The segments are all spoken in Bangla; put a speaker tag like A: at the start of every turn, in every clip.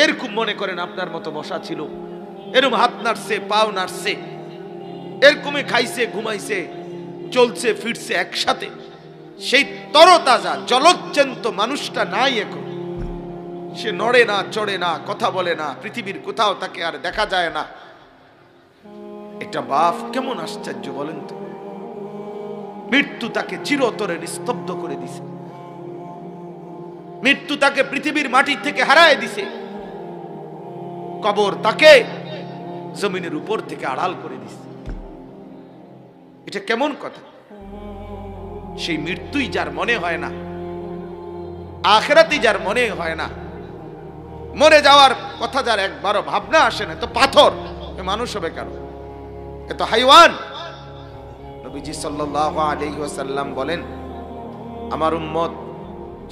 A: এরকম মনে করেন আপনার মতো বসা ছিল, এরকম হাত নাড়ছে, পাও নাড়ছে, এরকমই খাইছে, ঘুমাইছে, চলছে ফিরছে একসাথে। সেই তরতাজা জলজ্জান্ত মানুষটা নাই এখন। সে নড়ে না, চড়ে না, কথা বলে না, পৃথিবীর কোথাও তাকে আর দেখা যায় না। এটা বাপ কেমন আশ্চর্য বলেন তো। মৃত্যু তাকে চিরতরে নিস্তব্ধ করে দিছে, মৃত্যু তাকে পৃথিবীর মাটি থেকে হারায় দিছে, কবর তাকে জমিনের উপর থেকে আড়াল করে দিছে। এটা কেমন কথা? সেই মৃত্যুই যার মনে হয় না, আখিরাতই যার মনে হয় না, মরে যাওয়ার কথা যার একবারও ভাবনা আসে না, তো পাথর এ মানুষ হবে কেন? এ তো হাইওয়ান। নবীজি সাল্লাল্লাহু আলাইহি ওয়াসাল্লাম বলেন, আমার উম্মত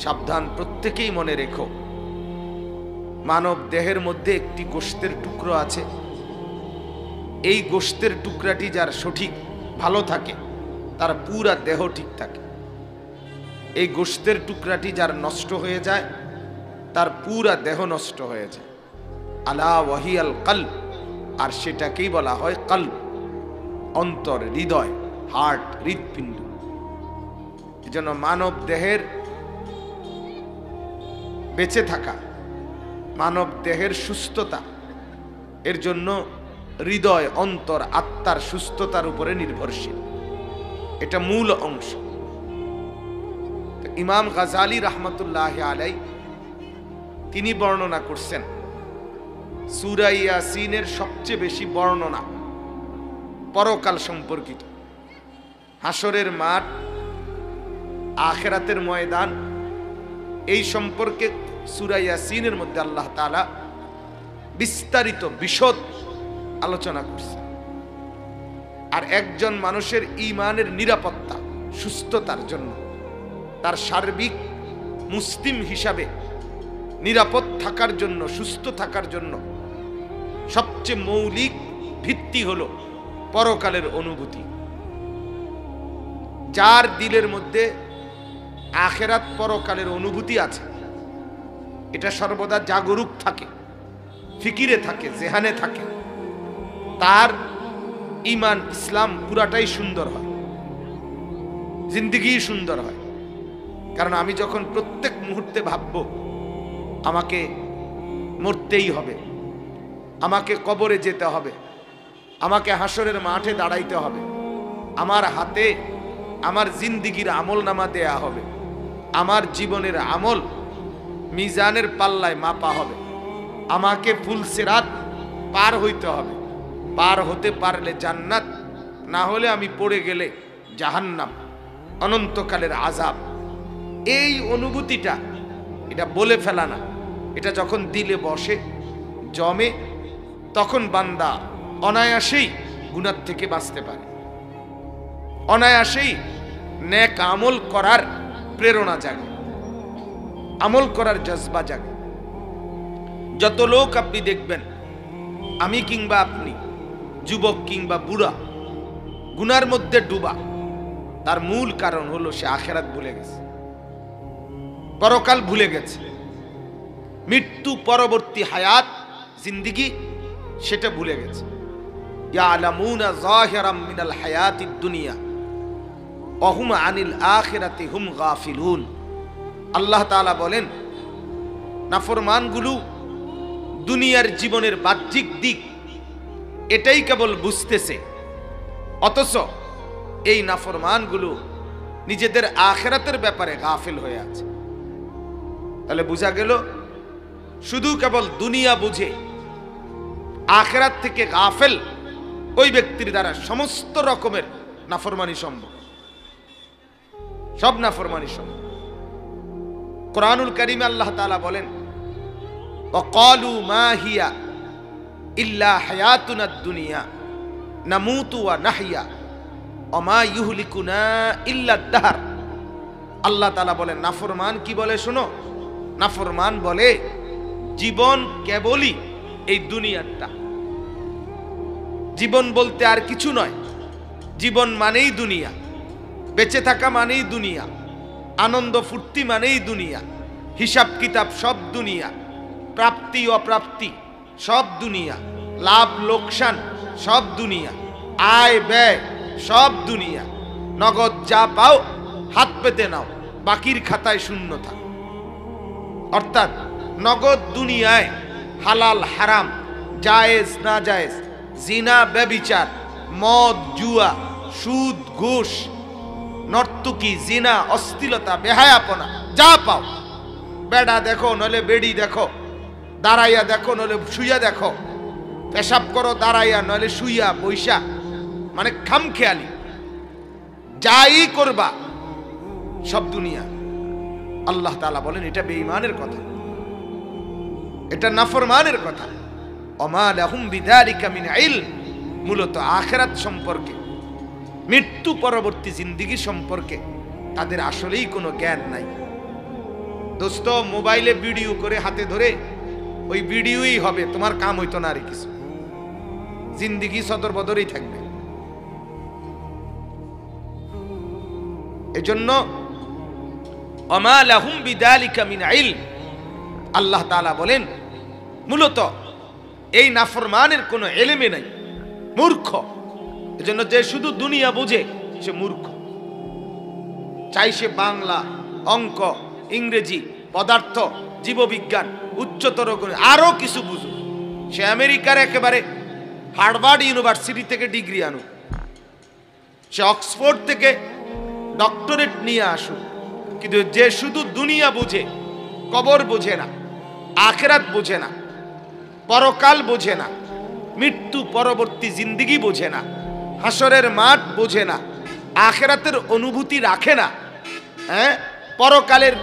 A: সাবধান, প্রত্যেকেই মনে রেখো, মানব দেহের মধ্যে একটি গোশতের টুকরো আছে। এই গোশতের টুকরাটি যার সঠিক ভালো থাকে, তার পুরা দেহ ঠিক থাকে। এই গোশতের টুকরাটি যার নষ্ট হয়ে যায়, তার পুরা দেহ নষ্ট হয়ে যায়। আলা ওয়াহিয়াল কলব, আর সেটাকেই বলা হয় কলব, অন্তর, হৃদয়, হার্ট, হৃৎপিণ্ড। এজন্য মানব দেহের বেঁচে থাকা, মানব দেহের সুস্থতা, এর জন্য হৃদয়, অন্তর, আত্মার সুস্থতার উপরে নির্ভরশীল। এটা মূল অংশ। ইমাম গাজালি রাহমাতুল্লাহ আলাই তিনি বর্ণনা করছেন, সূরা ইয়াসিনের সবচেয়ে বেশি বর্ণনা পরকাল সম্পর্কিত। হাসরের মাঠ, আখিরাতের ময়দান, এই সম্পর্কে সূরা ইয়াসিনের মধ্যে আল্লাহ তাআলা বিস্তারিত বিশদ আলোচনা করছেন। আর একজন মানুষের ঈমানের নিরাপত্তা, সুস্থতার জন্য, তার সার্বিক মুসলিম হিসাবে নিরাপদ থাকার জন্য, সুস্থ থাকার জন্য সবচেয়ে মৌলিক ভিত্তি হলো পরকালের অনুভূতি। যার দিলের মধ্যে আখিরাত পরকালের অনুভূতি আছে, এটা সর্বদা জাগরুক থাকে, ফিকিরে থাকে, জেহানে থাকে, তার ঈমান, ইসলাম পুরাটাই সুন্দর হয়, জিন্দেগি সুন্দর হয়। কারণ আমি যখন প্রত্যেক মুহূর্তে ভাববো আমাকে মরতেই হবে, আমাকে কবরে যেতে হবে, আমাকে হাসরের মাঠে দাঁড়াইতে হবে, আমার হাতে আমার জিন্দেগির আমল নামা দেয়া হবে, আমার জীবনের আমল মিজানের পাল্লায় মাপা হবে, আমাকে ফুলসিরাত পার হইতে হবে, পার হতে পারলে জান্নাত, না হলে আমি পড়ে গেলে জাহান্নাম, অনন্তকালের আযাব। এই অনুভূতিটা, এটা বলে ফেলা না, এটা যখন দিলে বসে, জমে, তখন বান্দা অনায়াসেই গুনাহ থেকে বাঁচতে পারে, অনায়াসেই নেক আমল করার প্রেরণা জাগে, আমল করার জজবা জাগে। যত লোক আপনি দেখবেন, আমি কিংবা আপনি, যুবক কিংবা বুড়া, গুনার মধ্যে ডুবা, তার মূল কারণ হলো সে আখিরাত ভুলে গেছে, পরকাল ভুলে গেছে, মৃত্যু পরবর্তী হায়াত, জিন্দেগি, সেটা ভুলে গেছে। ইয়ালামুনা যাহিরাম মিনাল হায়াতিদ দুনিয়া ওয়া হুম আনিল আখিরাতি হুম গাফিলুন। আল্লাহ তাআলা বলেন, নাফরমানগুলো দুনিয়ার জীবনের বাহ্যিক দিক এটাই কেবল বুঝতেছে, অথচ এই নাফরমানগুলো নিজেদের আখিরাতের ব্যাপারে গাফিল হয়ে আছে। তাহলে বোঝা গেল, শুধু কেবল দুনিয়া বুঝে আখিরাত থেকে গাফিল ওই ব্যক্তির দ্বারা সমস্ত রকমের নাফরমানি সম্ভব, সব নাফরমানি সম্ভব। কুরআনুল কারীমে আল্লাহ তাআলা বলেন, ওয়াকালু মা হিয়া ইল্লা হায়াতুনাদ দুনিয়া নামুতু ওয়া নাহইয়া ওয়া মা ইউহলিকুনা ইল্লা দাহর। আল্লাহ তাআলা বলেন, নাফরমান কি বলে শোনো, নাফরমান বলে জীবন কেবলই এই দুনিয়াটা, জীবন বলতে আর কিছু নয়, জীবন মানেই দুনিয়া, বেঁচে থাকা মানেই দুনিয়া, আনন্দ ফুর্তি মানেই দুনিয়া, হিসাব কিতাব সব দুনিয়া, প্রাপ্তি অপ্রাপ্তি সব দুনিয়া, লাভ লোকসান সব দুনিয়া, আয় ব্যয় সব দুনিয়া। নগদ যা পাও হাত পেতে নাও, বাকির খাতায় শূন্যতা। অর্থাৎ নগদ দুনিয়ায় হালাল হারাম, জায়েজ না জায়েজ, জিনা ব্যভিচার, মদ জুয়া, সুদ ঘুষ, নর্তকী, জিনা, অশ্লীলতা, বেহায়াপনা যা পাও, বেড়া দেখো নলে বেড়ি দেখো, দাঁড়াইয়া দেখো নলে শুইয়া দেখো, পেশাব করো দাঁড়াইয়া নলে শুইয়া বৈশা, মানে খামখেয়ালি যাই করবা সব দুনিয়া। আল্লাহ তাআলা বলেন এটা বেঈমানের কথা, এটা নাফরমানের কথা। ওমা লাহুম বিযালিকা মিন ইলম, মূলত আখিরাত সম্পর্কে, মৃত্যু পরবর্তী জিন্দেগি সম্পর্কে তাদের আসলেই কোনো জ্ঞান নাই। দোস্ত, মোবাইলে ভিডিও করে হাতে ধরে ওই ভিডিওই হবে, তোমার কাম হইতো না আর কিছু, জিন্দেগি সদর বদরই থাকবে। এজন্য ওমা লাহুম বিযালিকা মিন ইলম, আল্লাহ তাআলা বলেন মূলত এই নাফরমানের কোনো এলেমে নাই, মূর্খ। এজন্য যে শুধু দুনিয়া বুঝে সে মূর্খ, চাই সে বাংলা, অঙ্ক, ইংরেজি, পদার্থ, জীববিজ্ঞান, উচ্চতর আরো কিছু বুঝুক, সে আমেরিকার একেবারে হার্ভার্ড ইউনিভার্সিটি থেকে ডিগ্রি আনুক, সে অক্সফোর্ড থেকে ডক্টরেট নিয়ে আসুক, কিন্তু যে শুধু দুনিয়া বুঝে, কবর বোঝে না, আখিরাত বোঝে না, পরকাল বোঝে না, মৃত্যু পরবর্তী জিন্দেগি বোঝে না, হাসরের মাঠ বোঝে না, আখিরাতের অনুভূতি রাখে না, পরকালের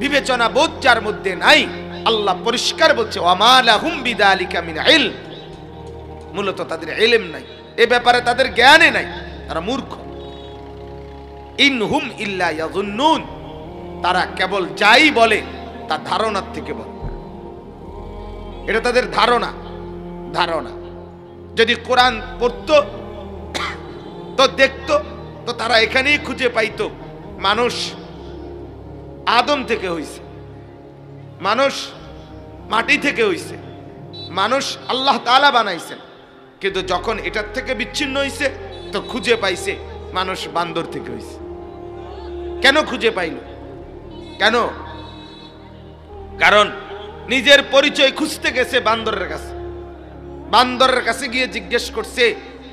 A: বিবেচনা বোধ যার মধ্যে নাই, আল্লাহ পরিষ্কার বলছে ওমা লাহুম বিযালিকা মিন ইলম, মূলত তাদের ইলম নাই, এ ব্যাপারে তাদের জ্ঞানে নাই, তারা মূর্খ। ইনহুম ইল্লা ইয়াযুন্নুন, তারা কেবল যাই বলে তা ধারণার থেকে বলে, এটা তাদের ধারণা। যদি কোরআন পড়তো তো দেখতো তো তারা এখানেই খুঁজে পাইতো মানুষ আদম থেকে হইছে, মানুষ মাটি থেকে হইছে, মানুষ আল্লাহ তাআলা বানাইছেন। কিন্তু যখন এটার থেকে বিচ্ছিন্ন হইছে তো খুঁজে পাইছে মানুষ বান্দর থেকে হইছে। কেন খুঁজে পাইল? কেন? কারণ নিজের পরিচয় খুঁজতে গেছে বান্দরের কাছে, বান্দরের কাছে গিয়ে জিজ্ঞেস করছে,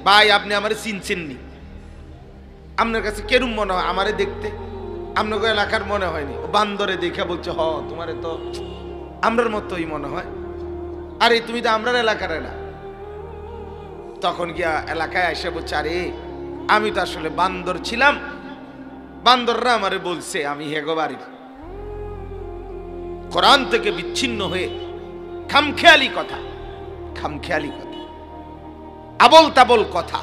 A: ভাই আপনি আমারে চিনছেননি? আপনার কাছে কেরম মনে হয় আমারে দেখতে? আপনাকে এলাকার মনে হয়নি? ও বান্দরে দেখে বলছে, হ তোমারে তো আমরার মতোই মনে হয়। আরে তুমি তো আমরার এলাকার না। তখন গিয়া এলাকায় এসে বলছে, আরে আমি তো আসলে বান্দর ছিলাম, বান্দররা আমারে বলছে আমি হেগো বাড়ির। কোরআন থেকে বিচ্ছিন্ন হয়ে খামখেয়ালি কথা, আবল তাবল কথা,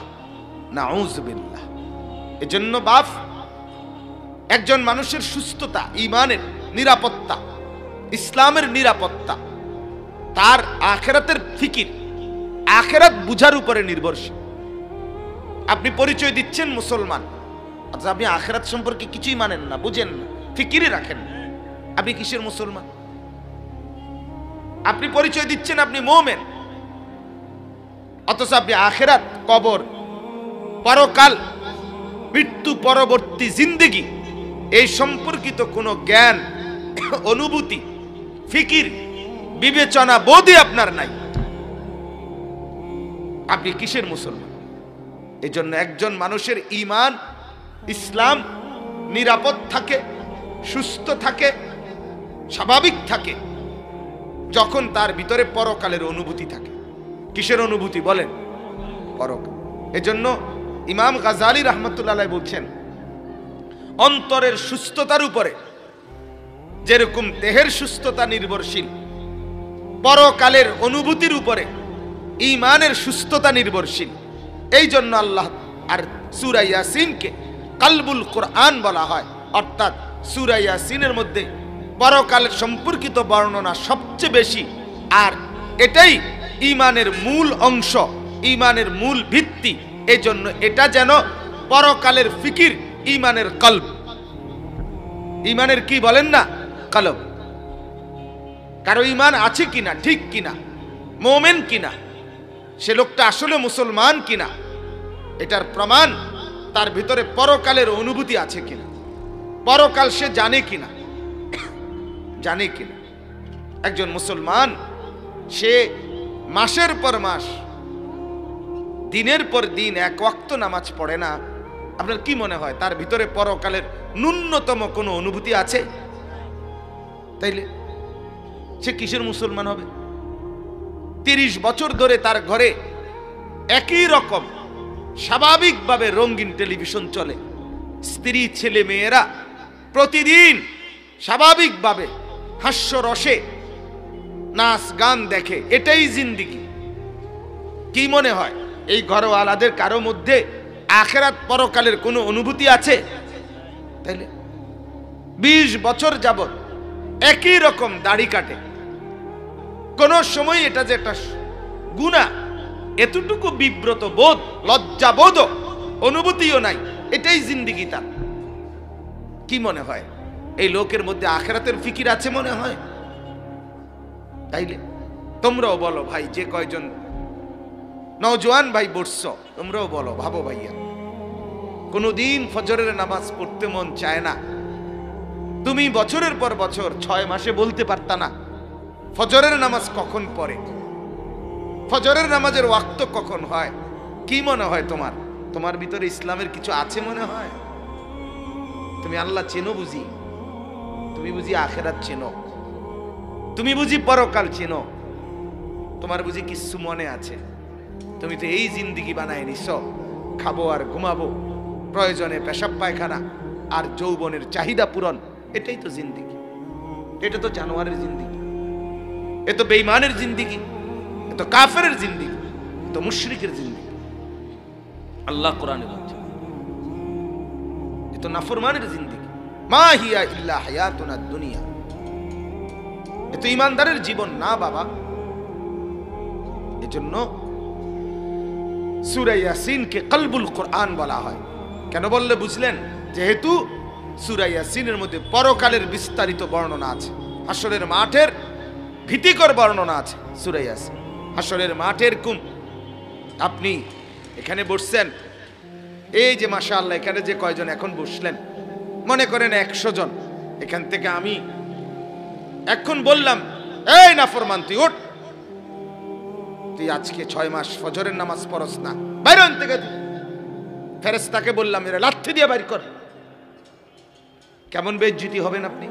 A: নাউযুবিল্লাহ। এজন্য বাপ, একজন মানুষের সুস্থতা, ঈমানের নিরাপত্তা, ইসলামের নিরাপত্তা, তার আখিরাতের ফিকির, আখিরাত বুঝার উপরে নির্ভরশীল। আপনি পরিচয় দিচ্ছেন মুসলমান, আচ্ছা আপনি আখিরাত সম্পর্কে কিছুই মানেন না, বুঝেন না, ফিকিরে রাখেন, আপনি কিসের মুসলমান? আপনি পরিচয় দিচ্ছেন আপনি মুমিন, অথচ আপনি আখিরাত, কবর, পরকাল, মৃত্যু পরবর্তী জিন্দেগি এই সম্পর্কিত কোনো জ্ঞান, অনুভূতি, ফিকির, বিবেচনা বোধই আপনার নাই। আপনি কিসের মুসলমান? এজন্য একজন মানুষের ঈমান, ইসলাম নিরাপদ থাকে, সুস্থ থাকে, স্বাভাবিক থাকে যখন তার ভিতরে পরকালের অনুভূতি থাকে। কিসের অনুভূতি বলেন? পরকাল। এজন্য ইমাম গাজালি রাহমাতুল্লাহ আলাইহি বলছেন, অন্তরের সুস্থতার উপরে যেরকম দেহের সুস্থতা নির্ভরশীল, পরকালের অনুভূতির উপরে ঈমানের সুস্থতা নির্ভরশীল। এই জন্য আল্লাহ আর সূরা ইয়াসিনকে কালবুল কোরআন বলা হয়, অর্থাৎ সূরা ইয়াসিনের মধ্যে পরকালের সম্পর্কিত বর্ণনা সবচেয়ে বেশি, আর এটাই ঈমানের মূল অংশ, ঈমানের মূল ভিত্তি। এই জন্য এটা যেন পরকালের ফিকির, ঈমানের কলব। ঈমানের কি বলেন না? কলব। কারো ঈমান আছে কিনা, ঠিক কিনা, মুমিন কিনা, সে লোকটা আসলে মুসলমান কিনা, এটার প্রমাণ তার ভিতরে পরকালের অনুভূতি আছে কিনা, পরকাল সে জানে কিনা। জানে কিনা একজন মুসলমান সে মাসের পর মাস, দিনের পর দিন এক ওয়াক্ত নামাজ পড়ে না, আপনার কি মনে হয় তার ভিতরে পরকালের ন্যূনতম কোনো অনুভূতি আছে? তাইলে সে কিসের মুসলমান হবে? 30 বছর ধরে তার ঘরে একই রকম স্বাভাবিকভাবে রঙিন টেলিভিশন চলে, স্ত্রী ছেলে মেয়েরা প্রতিদিন স্বাভাবিকভাবে হাস্যরসে নাচ গান দেখে, এটাই জিন্দেগি। কি মনে হয় এই ঘরওয়ালাদের কারো মধ্যে আখিরাত পরকালের কোনো অনুভূতি আছে? তাইলে 20 বছর যাবত একই রকম দাড়ি কাটে, কোন সময় এটা যে একটা গুনাহ এতটুকু বিব্রত বোধ, লজ্জা বোধ, অনুভূতিও নাই, এটাই জিন্দেগি তার। কি মনে হয় এই লোকের মধ্যে আখিরাতের ফিকির আছে মনে হয়? তাইলে তোমরাও বলো ভাই, যে কয়জন নওজোয়ান ভাই বসছো তোমরাও বলো, ভাবো ভাইয়া, কোনদিন ফজরের নামাজ পড়তে মন চায় না? তুমি বছরের পর বছর 6 মাসে বলতে পারতা না ফজরের নামাজ কখন পড়ে, ফজরের নামাজের ওয়াক্ত কখন হয়? কি মনে হয় তোমার? তোমার ভিতরে ইসলামের কিছু আছে মনে হয়? তুমি আল্লাহ চেনো বুঝি? তুমি বুঝি আখিরাত চেনো? তুমি বুঝি পরকাল চেনো? তোমার বুঝি কিছু মনে আছে? তুমি তো এই জিন্দেগি বানায় নিছ, খাবো আর ঘুমাবো, প্রয়োজনে পেশাব পায়খানা আর যৌবনের চাহিদা পূরণ, এটাই তো জিন্দেগি। এটা তো জানোয়ারের জিন্দেগি, এ তো বেঈমানের জিন্দেগি, এ তো কাফেরের জিন্দেগি, এ তো মুশরিকের জিন্দেগি। আল্লাহ কোরআনে বলছে এ তো নাফরমানের জিন্দেগি। মা হিয়া ইল্লা হায়াতুনা দুনিয়া, এ তো ঈমানদারের জীবন না বাবা। এজন্য সূরা ইয়াসিনকে কলবুল কোরআন বলা হয়। কেন বললে বুঝলেন? যেহেতু সূরা ইয়াসিনের মধ্যে পরকালের বিস্তারিত বর্ণনা আছে, হাসরের মাঠের ভীতিকর বর্ণনা আছে সূরা ইয়াসিন। হাসরের মাঠের কুম, আপনি এখানে বসছেন, এই যে মাশাআল্লাহ এখানে যে কয়জন এখন বসলেন, মনে করেন 100 জন, এখান থেকে আমি এখন বললাম এই নাফরমান তুই ওঠ, তুই আজকে 6 মাস ফজরের নামাজ পড়স না, বাইরে থেকে। ফেরেশতাকে বললাম এরা লাঠি দিয়ে বাইর কর। কেমন বেইজ্জতি হবেন আপনি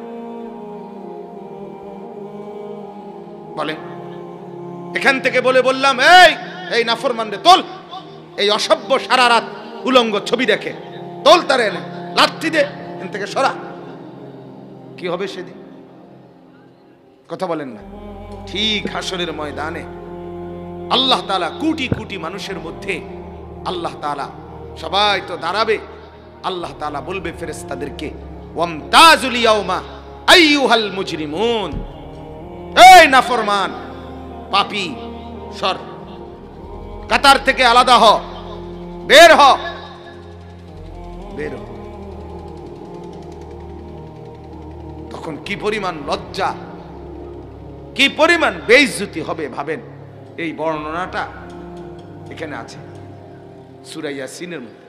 A: বলেন? এখান থেকে বললাম এই নাফরমান রে তোল, এই অসভ্য সারা রাত উলঙ্গ ছবি দেখে, তোল তারে এনে লাঠি দে, এখান থেকে সরা। কি হবে সেদিন? কথা বলেন না? ঠিক হাসরের ময়দানে আল্লাহ তাআলা কোটি কোটি মানুষের মধ্যে আল্লাহ তাআলা সবাই তো দাঁড়াবে, আল্লাহ তাআলা বলবে ফেরেশতাদেরকে ওয়ামতাজুল ইয়াউমা আইয়ুহাল মুজরিমুন, এই নাফরমান পাপী সর, কাতার থেকে আলাদা হ, বের হ, বের হ। তখন কি পরিমাণ লজ্জা, কি পরিমাণ বেইজ্জতি হবে ভাবেন। এই বর্ণনাটা এখানে আছে সূরা ইয়াসিনের মধ্যে,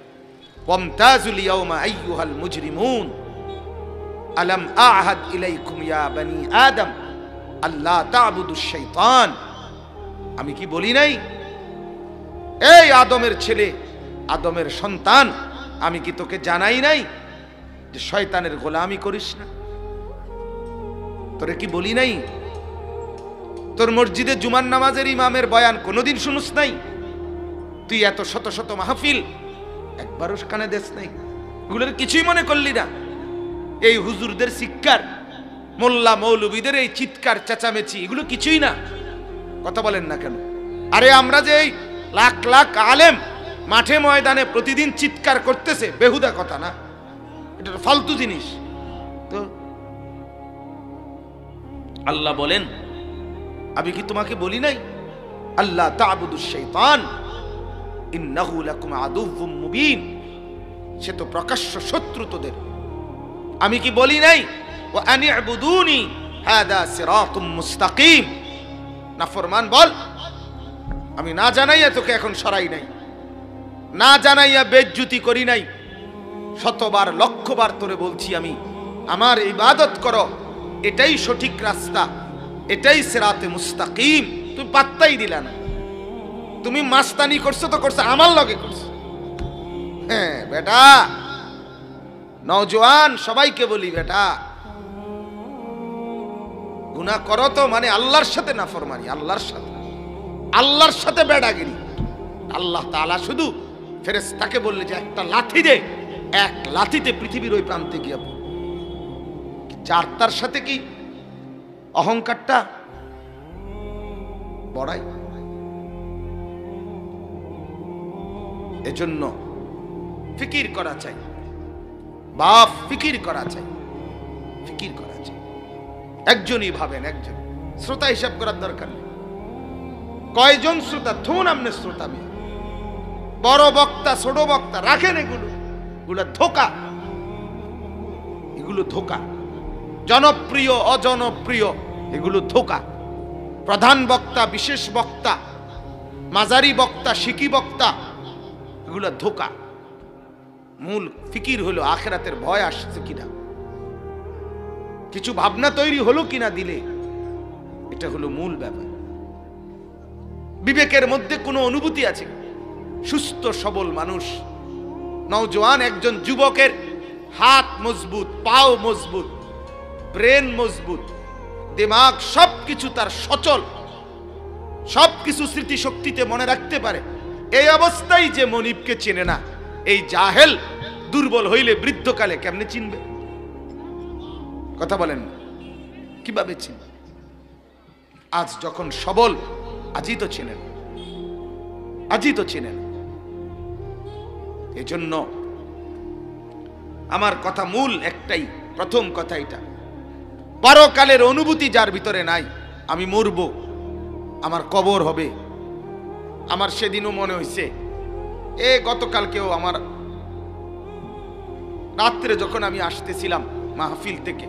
A: ওয়ামতাজুল ইয়াউমা আইয়ুহাল মুজরিমুন আলাম আ'হাদ ইলাইকুম ইয়া বানি আদম আল্লাহ তা'বুদুশ শাইতান। আমি কি বলি নাই এই আদমের ছেলে, আদমের সন্তান, আমি কি তোকে জানাই নাই যে শয়তানের গোলামি করিস না? তোরে কি বলি নাই? তোর মসজিদে জুমার নামাজের ইমামের বয়ান কোনোদিন শুনুস নাই? তুই এত শত শত মাহফিল একবারও কানে দেস নাই, এগুলোর কিছুই মনে করলি না? এই হুজুরদের শিক্ষার, মোল্লা মৌলবীদের এই চিৎকার চেঁচামেচি, এগুলো কিছুই না? কথা বলেন না কেন? আরে আমরা যে এই লাখ লাখ আলেম মাঠে ময়দানে প্রতিদিন চিৎকার করতেছে, বেহুদা কথা না? এটা ফালতু জিনিস। তো আল্লাহ বলেন আমি কি তোমাকে বলি নাই আল্লাহ তা'বুদুশ শাইতান ইন্নাহু লাকুম আদুউম মুবিন, সে তো প্রকাশ্য শত্রু তোদের। আমি কি বলি নাই ওয়া আনি'বুদুনি হাদা সিরাতুম মুস্তাকিম। নাফরমান বল, আমি না জানাইয়া তোকে এখন সরাই নাই, না জানাইয়া বেজ্জুতি করি নাই, শতবার লক্ষবার তোরে বলছি আমি আমার ইবাদত করো, এটাই সঠিক রাস্তা, এটাই সিরাতে মুস্তাকিম। তুমি পাত্তাই দিলা না, তুমি মাস্তানি করছো তো করছো, আমার লগে করছো। হ্যাঁ বেটা, নওজোয়ান সবাইকে বলি, বেটা গুনাহ করো তো মানে আল্লাহর সাথে নাফরমানি, আল্লাহর সাথে বেড়াগিরি। আল্লাহ তাআলা শুধু ফেরেশতাকে বললে যে একটা লাথি দে, এক লাথিতে পৃথিবীর ওই প্রান্তে গিয়ে যার তার সাথে কি অহংকারটা বড়াই। এজন্য ফিকির করা চাই, বাপ ফিকির করা চাই, ফিকির করা চাই। একজনই ভাবেন, একজন শ্রোতা হিসাব করার দরকার নেই। কয়জন শ্রোতা থুন আমনে শ্রোতা মেয়ে, বড় বক্তা ছোট বক্তা রাখেন, এগুলো ধোকা, এগুলো ধোকা। জনপ্রিয় অজনপ্রিয় এগুলো ধোকা। প্রধান বক্তা বিশেষ বক্তা, মাঝারি বক্তা শিকি বক্তা, এগুলো ধোকা। মূল ফিকির হলো আখিরাতের ভয় আসছে কিনা, কিছু ভাবনা তৈরি হলো কিনা দিলে, এটা হলো মূল ব্যাপার। বিবেকের মধ্যে কোনো অনুভূতি আছে? সুস্থ সবল মানুষ, নওজোয়ান একজন যুবকের হাত মজবুত, পাও মজবুত, ব্রেন মজবুত, দিমাগ সবকিছু তার সচল, সবকিছু স্মৃতিশক্তিতে মনে রাখতে পারে। এই অবস্থায় যে মনিবকে চেনে না, এই জাহেল দুর্বল হইলে বৃদ্ধকালে কেমনে চিনবে? কথা বলেন, কিভাবে চিনবে? আজ যখন সবল, আজই তো চেনেন, আজই তো চেনেন। এজন্য আমার কথা মূল একটাই, প্রথম কথা এটা, পরকালের অনুভূতি যার ভিতরে নাই, আমি মরব, আমার কবর হবে। আমার সেদিনও মনে হয়েছে, গতকালকেও আমার রাত্রে যখন আমি আসতেছিলাম মাহফিল থেকে,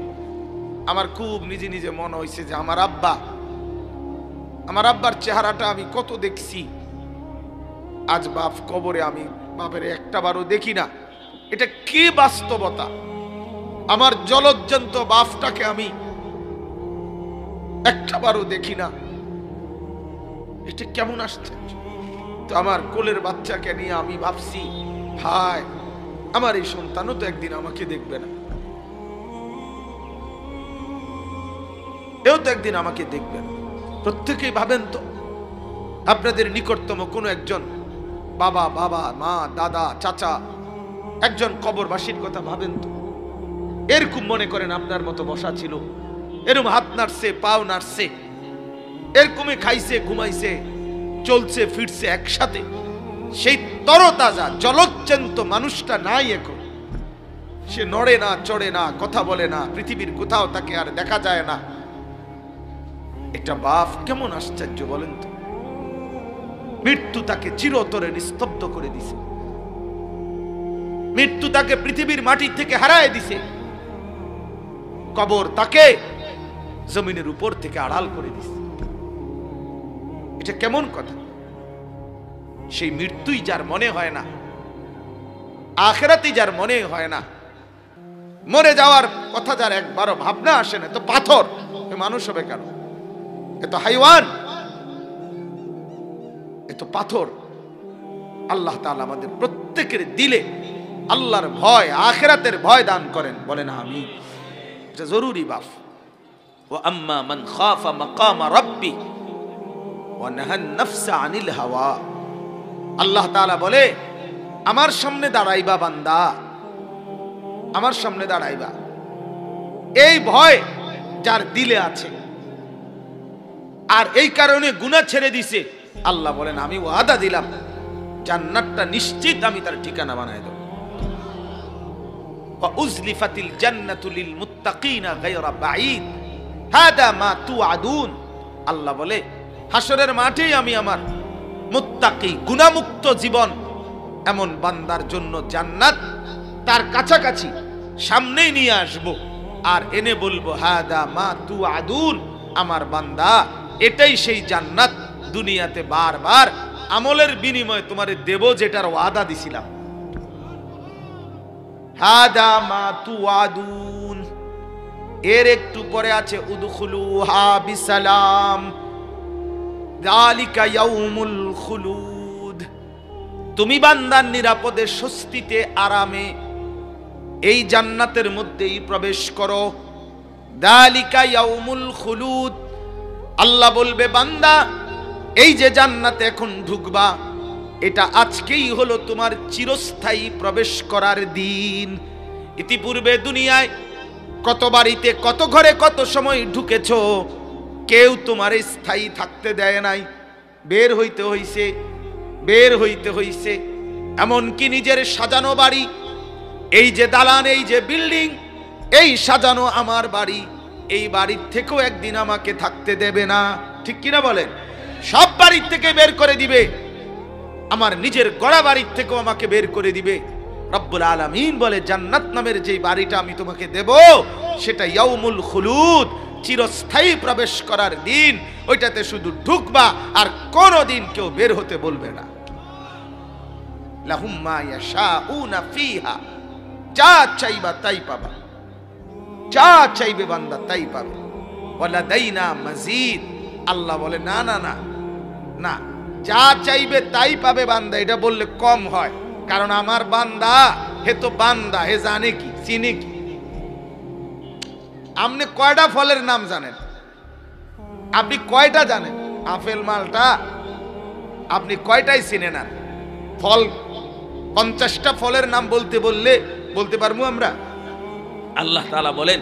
A: আমার খুব নিজে নিজে মনে হয়েছে যে আমার আব্বার চেহারাটা আমি কত দেখছি, আজ বাপ কবরে, আমি বাপের একটা বারও দেখি না। এটা কি বাস্তবতা? আমার জলজ্জন্ত বাপটাকে আমি একটা বারও দেখি না, এটা কেমন আশ্চর্য। তো আমার কোলের বাচ্চাকে নিয়ে আমি ভাবছি, হায় আমার এই সন্তানও তো একদিন আমাকে দেখবে না, এও তো একদিন আমাকে দেখবে না। প্রত্যেকেই ভাবেন তো, আপনাদের নিকটতম কোনো একজন বাবা, মা, দাদা, চাচা, একজন কবরবাসীর কথা ভাবেন তো। এরকম মনে করেন আপনার মতো বসা ছিল, এরকম হাত নাড়ছে, পাও নাড়ছে, এরকমই খাইছে, ঘুমাইছে, চলছে ফিরছে একসাথে। সেই তরতাজা জলজ্জন্ত মানুষটা নাই এখন, সে নড়ে না, চড়ে না, কথা বলে না, পৃথিবীর কোথাও তাকে আর দেখা যায় না। এটা বাপ কেমন আশ্চর্য বলেন তো। মৃত্যু তাকে চিরতরে নিস্তব্ধ করে দিছে, মৃত্যু তাকে পৃথিবীর মাটি থেকে হারায় দিছে, কবর তাকে জমিনের উপর থেকে আড়াল করে দিছে। এটা কেমন কথা? সেই মৃত্যুই যার মনে হয় না, আখিরাতই যার মনে হয় না, মরে যাওয়ার কথা যার একবারও ভাবনা আসে না, তো পাথর মানুষ হবে কেন? এ তো হাইওয়ান, এ তো পাথর। আল্লাহ তাআলা আমাদের প্রত্যেকের দিলে আল্লাহর ভয়, আখিরাতের ভয় দান করেন, বলেন আমিন। এটা জরুরি বাপ। ওয়া আম্মা মান খাফা মাকামা রাব্বি ওয়া নাহান নাফসা আনিল হাওয়া। আল্লাহ তাআলা বলে, আমার সামনে দাঁড়াইবা বান্দা, আমার সামনে দাঁড়াইবা, এই ভয় যার দিলে আছে, আর এই কারণে গুনাহ ছেড়ে দিছে, আল্লাহ বলেন আমি ওয়াদা দিলাম জান্নাতটা নিশ্চিত আমি তার ঠিকানা বানায় দেব। ওয়া উজলিফাতিল জান্নাতু লিল মুত্তাকিনা গায়রা বাঈদ হাদা মা তুআদুন। আল্লাহ বলে, হাসরের মাঠেই আমি আমার মুত্তাকি, গুনাহমুক্ত জীবন এমন বান্দার জন্য জান্নাত তার কাছাকাছি সামনেই নিয়ে আসব। আর এনে বলবো হাদা মা তুআদুন, আমার বান্দা এটাই সেই জান্নাত, দুনিয়াতে বারবার আমলের বিনিময়ে তোমারে দেব যেটার ওয়াদা দিছিলাম। হাদা মা তুআদুন, এর একটু পরে আছে উদখুলুহা বিসালাম যালিকা ইয়াউমুল খুলুদ, তুমি বান্দার নিরাপদে স্বস্তিতে আরামে এই জান্নাতের মধ্যেই প্রবেশ করো। যালিকা ইয়াউমুল খুলুদ, আল্লাহ বলবে বান্দা এই যে জান্নাতে এখন ঢুকবা, এটা আজকেই হলো তোমার চিরস্থায়ী প্রবেশ করার দিন। ইতিপূর্বে দুনিয়ায় কত বাড়িতে কত ঘরে কত সময় ঢুকেছো, কেউ তোমার স্থায়ী থাকতে দেয় নাই, বের হইতে হইছে, বের হইতে হইছে। এমনকি নিজের সাজানো বাড়ি, এই যে দালান, এই যে বিল্ডিং, এই সাজানো আমার বাড়ি, এই বাড়ির থেকেও একদিন আমাকে থাকতে দেবে না, ঠিক কিনা বলেন? সব বাড়ির থেকে বের করে দিবে, আমার নিজের গড়া বাড়ির থেকেও আমাকে বের করে দিবে। রব্বুল আলামিন বলে জান্নাত নামের যে বাড়িটা আমি তোমাকে দেব সেটা ইয়াউমুল খুলুদ, চিরস্থায়ী প্রবেশ করার দিন। ওইটাতে শুধু ঢুকবা আর কোনোদিন কেউ বের হতে বলবে না। লাহুম মা ইয়াশাউনা ফিহা, যা চাইবা তাই পাবা, যা চাইবে বান্দা তাই পাবে। ওয়ালাদাইনা মাজিদ, আল্লাহ বলে না না না না, যা চাইবে তাই পাবে বান্দা, এটা বললে কম হয়। কারণ আমার বান্দা হে তো বান্দা, হে জানে কি, চিনে কি। আপনি কয়টা ফলের নাম জানেন? আপনি কয়টা জানেন? আপেল মালটা আপনি কয়টাই চিনেন? না ফল 50টা ফলের নাম বলতে বললে বলতে পারবো আমরা? আল্লাহ তাআলা বলেন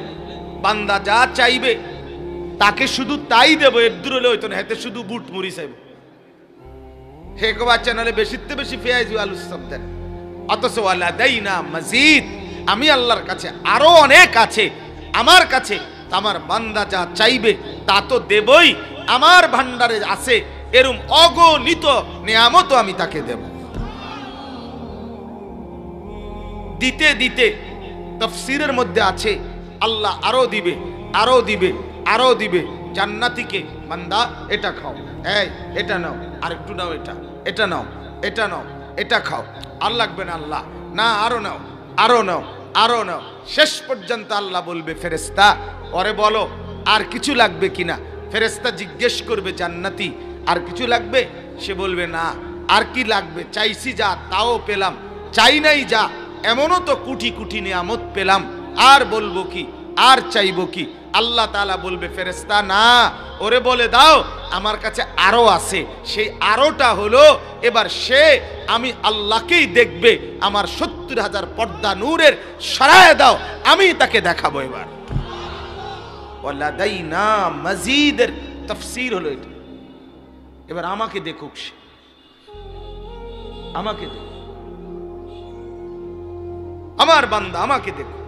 A: বান্দা যা চাইবে তাকে শুধু তাই দেবো, এর দূর হলে হইতো না, হেতে শুধু বুট মুড়ি চাইব। হে কো বাচ্চা নালে বেশিতে বেশি পেঁয়াজ আলু সব দেন। অথচ ওয়ালাদাইনা মাজিদ, আমি আল্লাহর কাছে আরো অনেক আছে আমার কাছে। আমার বান্দা যা চাইবে তা তো দেবই, আমার ভান্ডারে আছে এরম অগণিত নিয়ামত আমি তাকে দেব। দিতে দিতে তাফসীরের মধ্যে আছে আল্লাহ আরো দিবে, আরো দিবে, আরো দিবে। জান্নাতীকে বান্দা এটা খাও, এই এটা নাও, আরেকটু নাও, এটা এটা নাও, এটা নাও, এটা খাও, আর লাগবে না আল্লাহ, না আরো নাও, আরো নাও, আরো নাও। শেষ পর্যন্ত আল্লাহ বলবে ফেরেশতা ওরে বলো আর কিছু লাগবে কিনা। ফেরেশতা জিজ্ঞেস করবে জান্নাতি আর কিছু লাগবে? সে বলবে না, আর কি লাগবে, চাইছি যা তাও পেলাম, চাই নাই যা এমনও তো কোটি কোটি নিয়ামত পেলাম, আর বলবো কি, আর চাইবো কি? আল্লাহ তাআলা বলবে ফেরেশতা না, ওরে বলে দাও আমার কাছে আরো আছে। সেই আরোটা হলো এবার সে আমি আল্লাহকেই দেখবে, আমার 70,000 পর্দা নূরের সরায় দাও, আমি তাকে দেখাবো। এবার ওয়ালাদাইনা মাজিদের তাফসীর হলো এটা। এবার আমাকে দেখুক সে, আমাকে দেখুক, আমার বান্দা আমাকে দেখো,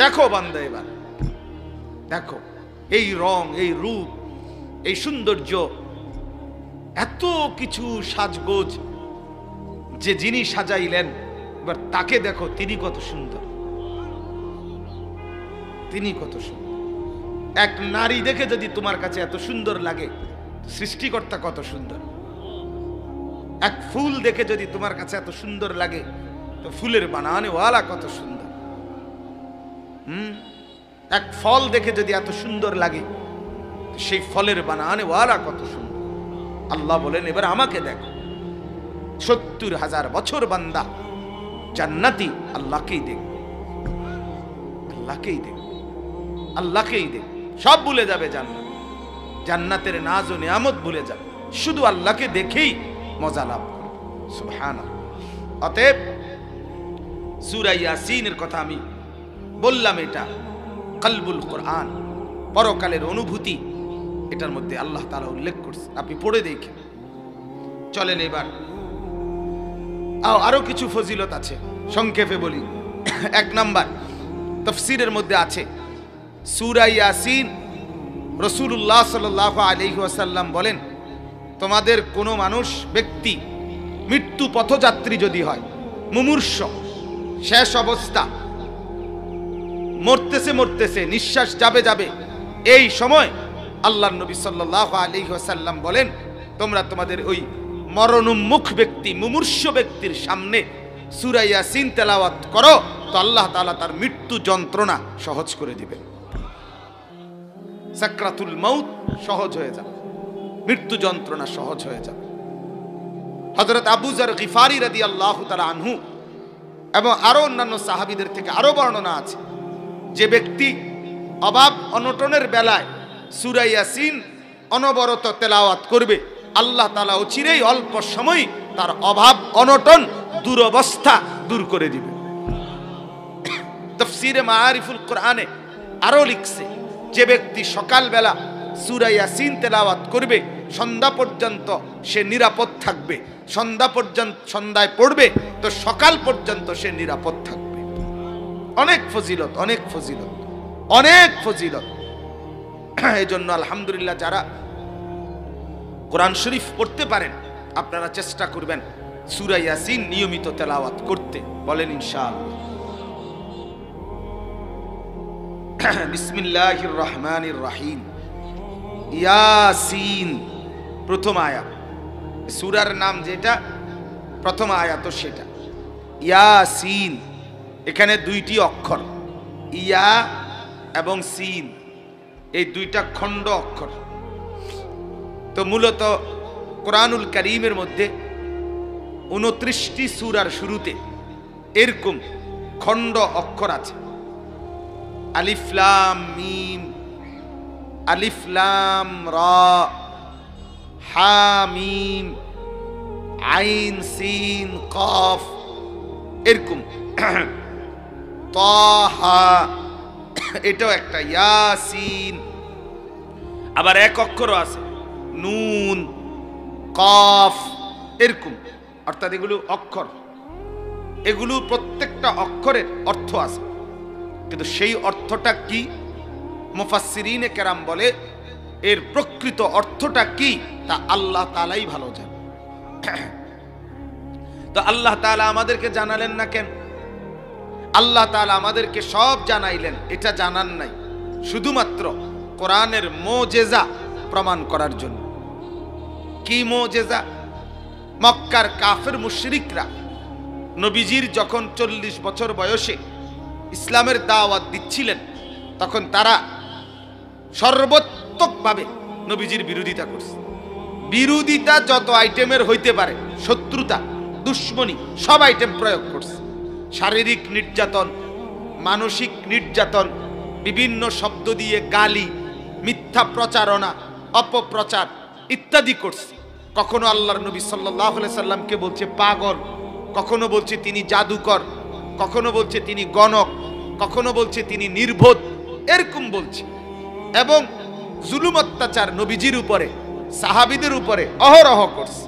A: দেখো বান্দা এবার দেখো এই রং, এই রূপ, এই সৌন্দর্য, এত কিছু সাজগোজ যে যিনি সাজাইলেন, এবার তাকে দেখো তিনি কত সুন্দর, তিনি কত সুন্দর। এক নারী দেখে যদি তোমার কাছে এত সুন্দর লাগে, সৃষ্টিকর্তা কত সুন্দর। এক ফুল দেখে যদি তোমার কাছে এত সুন্দর লাগে, তো ফুলের বানানেওয়ালা কত সুন্দর। এক ফল দেখে যদি এত সুন্দর লাগে, সেই ফলের বানানেওয়ালা কত সুন্দর। আল্লাহ বলেন এবার আমাকে দেখো। 70,000 বছর বান্দা জান্নাতি আল্লাহকেই দেখবে, আল্লাহকেই দেখবে, আল্লাহকেই দেখবে। সব ভুলে যাবে জান্নাত, জান্নাতের নাজ ও নিয়ামত ভুলে যাবে, শুধু আল্লাহকে দেখেই মজা লাভ করবে। সুবহানাল্লাহ। অতএব সূরা ইয়াসিনের কথা আমি বললাম, এটা কলবুল কোরআন, পরকালের অনুভূতি, এটার মধ্যে আল্লাহ তাআলা উল্লেখ করছে। আপনি পড়ে দেখেন। চলেন এবার আরো কিছু ফজিলত আছে, সংক্ষেপে বলি। 1 নাম্বার তাফসীরের মধ্যে আছে সূরা ইয়াসিন, রাসূলুল্লাহ সাল্লাল্লাহু আলাইহি ওয়াসাল্লাম বলেন তোমাদের কোনো মানুষ ব্যক্তি মৃত্যু পথযাত্রী যদি হয়, মুমূর্ষ, শেষ অবস্থা, মরতেছে মরতেছে, নিঃশ্বাস যাবে যাবে, এই সময় আল্লাহর নবী সাল্লাল্লাহু আলাইহি ওয়াসাল্লাম বলেন, তোমরা তোমাদের ওই মরণোন্মুখ ব্যক্তি, মুমূর্ষ ব্যক্তির সামনে সূরা ইয়াসিন তেলাওয়াত করো, তো আল্লাহ তাআলা তার মৃত্যু যন্ত্রণা সহজ করে দিবেন। সাকরাতুল মাউত সহজ হয়ে যাবে, মৃত্যু যন্ত্রণা সহজ হয়ে যাবে। হযরত আবু যর গিফারি রাদিয়াল্লাহু তাআলা আনহু এবং আরো অন্যান্য সাহাবীদের থেকে আরো বর্ণনা আছে, যে ব্যক্তি অভাব অনটনের বেলায় সূরা ইয়াসিন অনবরত তেলাওয়াত করবে, আল্লাহ তাআলা অচিরেই অল্প সময় তার অভাব অনটন দুরবস্থা দূর করে দিবে। তাফসীরে মাআরিফুল কোরআনে আরো লিখছে, যে ব্যক্তি সকালবেলা সূরা ইয়াসিন তেলাওয়াত করবে, সন্ধ্যা পর্যন্ত সে নিরাপদ থাকবে। সন্ধ্যায় পড়বে তো সকাল পর্যন্ত সে নিরাপদ থাকবে। অনেক ফজিলত, অনেক ফজিলত, অনেক ফজিলত। এই জন্য আলহামদুলিল্লাহ, যারা কোরআন শরীফ পড়তে পারেন আপনারা চেষ্টা করবেন সূরা ইয়াসিন নিয়মিত তেলাওয়াত করতে। বলেন ইনশাআল্লাহ। বিসমিল্লাহির রহমানির রহিম। ইয়াসিন প্রথম আয়াত, সূরার নাম যেটা প্রথম আয়াত সেটা ইয়াসিন। এখানে দুইটি অক্ষর, ইয়া এবং সিন, এই দুইটা খণ্ড অক্ষর। তো মূলত কোরআনুল কারীমের মধ্যে 29টি সূরার শুরুতে এরকম খণ্ড অক্ষর আছে। আলিফ লাম মিম, আলিফ লাম রা, হা মিম, আইন সিন কফ, এরকম। তাহা, এটাও একটা। ইয়াসিন আবার এক অক্ষরও আছে, নুন, কফ, এরকম। অর্থাৎ এগুলো অক্ষর, এগুলো প্রত্যেকটা অক্ষরের অর্থ আছে, কিন্তু সেই অর্থটা কি মুফাসসিরিনে কেরাম বলে এর প্রকৃত অর্থটা কি তা আল্লাহ তাআলাই ভালো জানেন। তো আল্লাহ তাআলা আমাদেরকে জানালেন না কেন? আল্লাহ তাআলা আমাদেরকে সব জানাইলেন, এটা জানান নাই শুধুমাত্র কোরআনের মুজিজা প্রমাণ করার জন্য। কি মুজিজা? মক্কার কাফের মুশরিকরা নবীজির যখন 40 বছর বয়সে ইসলামের দাওয়াত দিচ্ছিলেন, তখন তারা সর্বাত্মকভাবে নবীজির বিরোধিতা করছে। বিরোধিতা যত আইটেমের হইতে পারে, শত্রুতা, দুশ্মনী, সব আইটেম প্রয়োগ করছে। শারীরিক নির্যাতন, মানসিক নির্যাতন, বিভিন্ন শব্দ দিয়ে গালি, মিথ্যা প্রচারণা, অপপ্রচার ইত্যাদি করছে। কখনো আল্লাহর নবী সাল্লাল্লাহু আলাইহি সাল্লামকে বলছে পাগল, কখনো বলছে তিনি জাদুকর, কখনো বলছে তিনি গণক, কখনো বলছে তিনি নির্বোধ, এরকম বলছে। এবং জুলুম অত্যাচার নবীজির উপরে, সাহাবীদের উপরে অহরহ করছে।